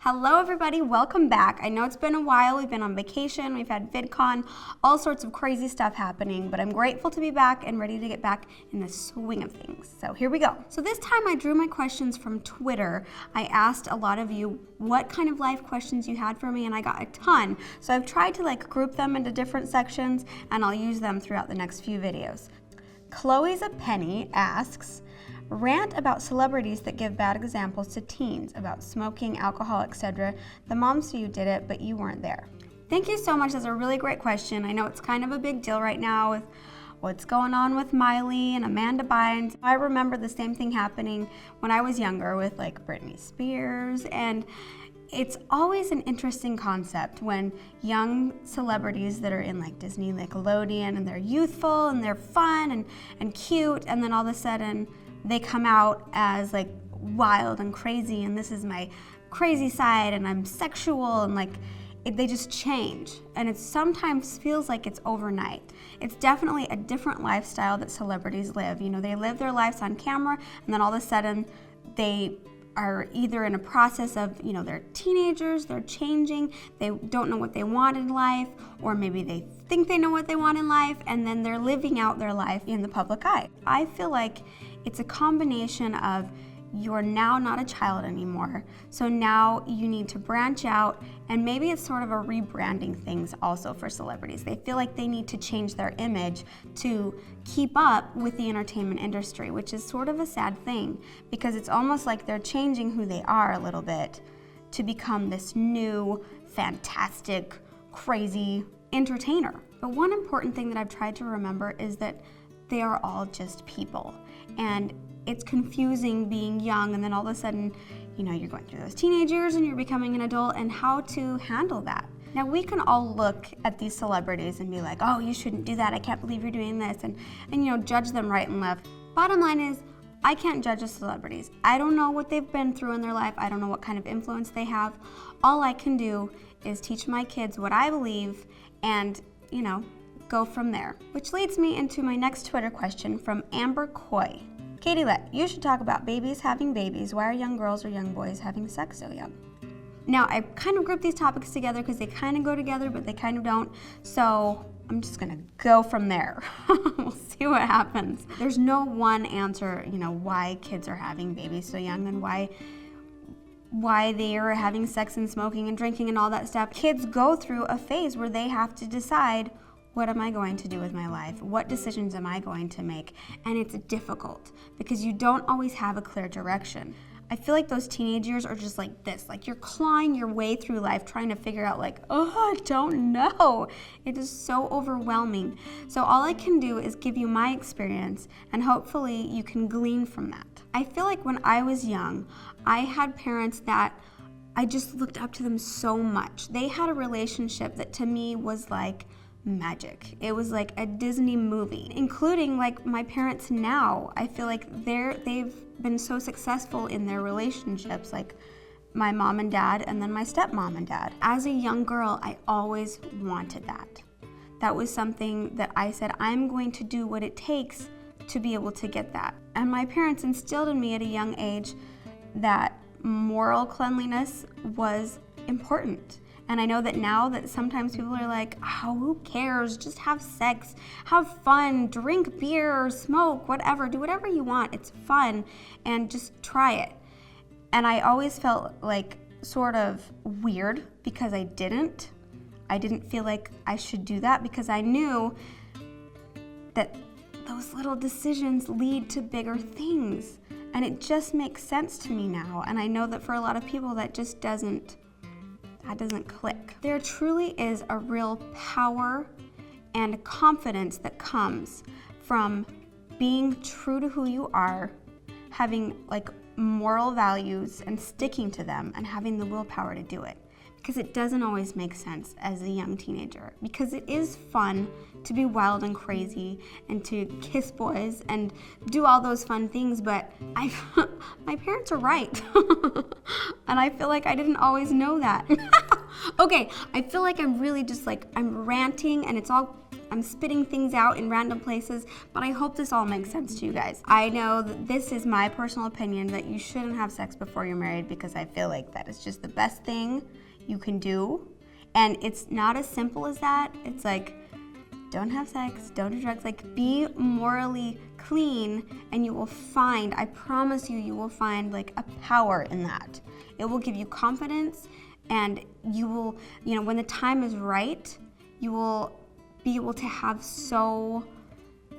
Hello everybody, welcome back. I know it's been a while, we've been on vacation, we've had VidCon, all sorts of crazy stuff happening, but I'm grateful to be back and ready to get back in the swing of things. So here we go. So this time I drew my questions from Twitter. I asked a lot of you what kind of life questions you had for me, and I got a ton. So I've tried to group them into different sections, and I'll use them throughout the next few videos. Chloe's a Penny asks, rant about celebrities that give bad examples to teens about smoking, alcohol, etc. The moms for you did it, but you weren't there. Thank you so much. That's a really great question. I know it's kind of a big deal right now with what's going on with Miley and Amanda Bynes. I remember the same thing happening when I was younger with Britney Spears, and it's always an interesting concept when young celebrities that are in Disney, Nickelodeon, and they're youthful and they're fun and cute, and then all of a sudden they come out as wild and crazy, and this is my crazy side, and I'm sexual, and they just change. And it sometimes feels like it's overnight. It's definitely a different lifestyle that celebrities live. They live their lives on camera, and then all of a sudden they are either in a process of, they're teenagers, they're changing, they don't know what they want in life, or maybe they think they know what they want in life, and then they're living out their life in the public eye. I feel like it's a combination of you're now not a child anymore, so now you need to branch out, and maybe it's sort of a rebranding things also for celebrities. They feel like they need to change their image to keep up with the entertainment industry, which is sort of a sad thing because it's almost like they're changing who they are a little bit to become this new, fantastic, crazy entertainer. But one important thing that I've tried to remember is that they are all just people. And it's confusing being young and then all of a sudden, you're going through those teenage years and you're becoming an adult, and how to handle that. Now we can all look at these celebrities and be like, oh, you shouldn't do that, I can't believe you're doing this, and judge them right and left. Bottom line is, I can't judge the celebrities. I don't know what they've been through in their life. I don't know what kind of influence they have. All I can do is teach my kids what I believe and, go from there. Which leads me into my next Twitter question from Amber Coy. Katie Lett, you should talk about babies having babies. Why are young girls or young boys having sex so young? Now, I kind of grouped these topics together because they kind of go together, but they kind of don't. So I'm just gonna go from there. We'll see what happens. There's no one answer, why kids are having babies so young and why they are having sex and smoking and drinking and all that stuff. Kids go through a phase where they have to decide, what am I going to do with my life? What decisions am I going to make? And it's difficult because you don't always have a clear direction. I feel like those teenage years are just like this, you're clawing your way through life trying to figure out I don't know. It is so overwhelming. So all I can do is give you my experience, and hopefully you can glean from that. I feel like when I was young, I had parents that I just looked up to them so much. They had a relationship that to me was like magic. It was like a Disney movie, including my parents now. I feel like they've been so successful in their relationships, my mom and dad and then my stepmom and dad. As a young girl, I always wanted that. That was something that I said, I'm going to do what it takes to be able to get that. And my parents instilled in me at a young age that moral cleanliness was important. And I know that now that sometimes people are like, oh, who cares? Just have sex, have fun, drink beer, smoke, whatever, do whatever you want. It's fun, and just try it. And I always felt sort of weird because I didn't feel like I should do that because I knew that those little decisions lead to bigger things. And it just makes sense to me now. And I know that for a lot of people that just doesn't click. There truly is a real power and confidence that comes from being true to who you are, having moral values and sticking to them, and having the willpower to do it. Because it doesn't always make sense as a young teenager. Because it is fun to be wild and crazy and to kiss boys and do all those fun things, but my parents are right. And I feel like I didn't always know that. Okay, I feel like I'm really just I'm ranting, and I'm spitting things out in random places, but I hope this all makes sense to you guys. I know that this is my personal opinion that you shouldn't have sex before you're married because I feel like that is just the best thing you can do. And it's not as simple as that. It's like, don't have sex, don't do drugs, like be morally clean, and you will find, I promise you, you will find like a power in that. It will give you confidence, and you will, when the time is right, you will be able to have so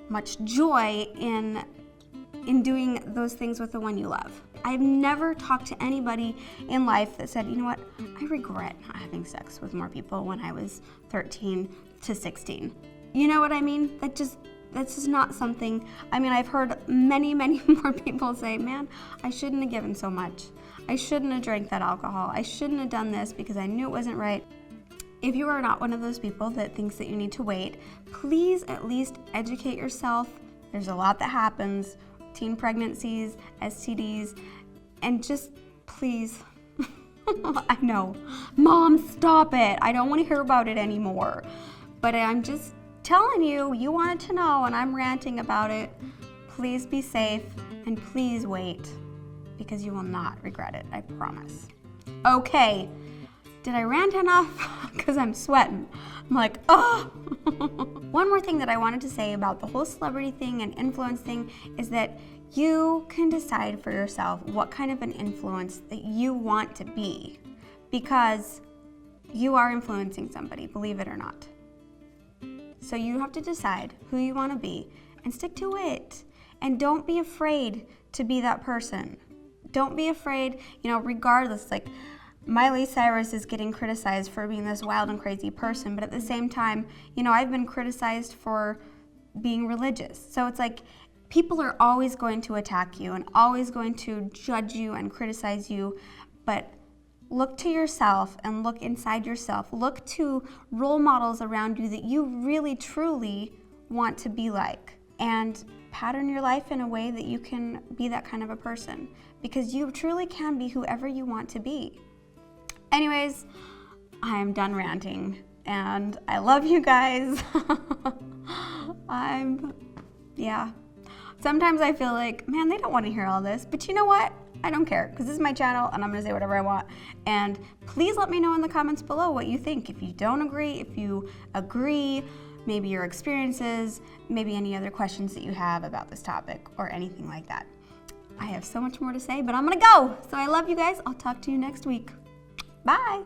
much joy in doing those things with the one you love. I've never talked to anybody in life that said, you know what, I regret not having sex with more people when I was 13 to 16. You know what I mean? That's just not something, I've heard many, many more people say, man, I shouldn't have given so much. I shouldn't have drank that alcohol. I shouldn't have done this because I knew it wasn't right. If you are not one of those people that thinks that you need to wait, please at least educate yourself. There's a lot that happens, teen pregnancies, STDs, and just please, I know, Mom, stop it. I don't want to hear about it anymore. But I'm just telling you, you wanted to know, and I'm ranting about it. Please be safe, and please wait, because you will not regret it, I promise. Okay, did I rant enough? Because I'm sweating. I'm like, oh. One more thing that I wanted to say about the whole celebrity thing and influence thing is that you can decide for yourself what kind of an influence that you want to be, because you are influencing somebody, believe it or not. So you have to decide who you want to be and stick to it. And don't be afraid to be that person. Don't be afraid, regardless, like Miley Cyrus is getting criticized for being this wild and crazy person, but at the same time, I've been criticized for being religious. So it's like people are always going to attack you and always going to judge you and criticize you, but look to yourself and look inside yourself. Look to role models around you that you really, truly want to be like, and pattern your life in a way that you can be that kind of a person, because you truly can be whoever you want to be. Anyways, I am done ranting, and I love you guys. Sometimes I feel like, man, they don't want to hear all this, but you know what? I don't care, because this is my channel and I'm going to say whatever I want. And please let me know in the comments below what you think. If you don't agree, if you agree, maybe your experiences, maybe any other questions that you have about this topic or anything like that. I have so much more to say, but I'm going to go. So I love you guys. I'll talk to you next week. Bye.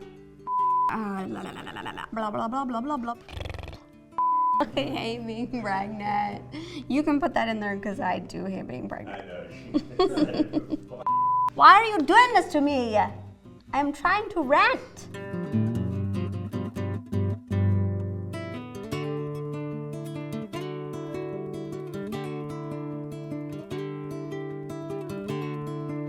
Blah, blah, blah, blah, blah, blah. I hate being pregnant. You can put that in there because I do hate being pregnant. I know. Why are you doing this to me? I'm trying to rant.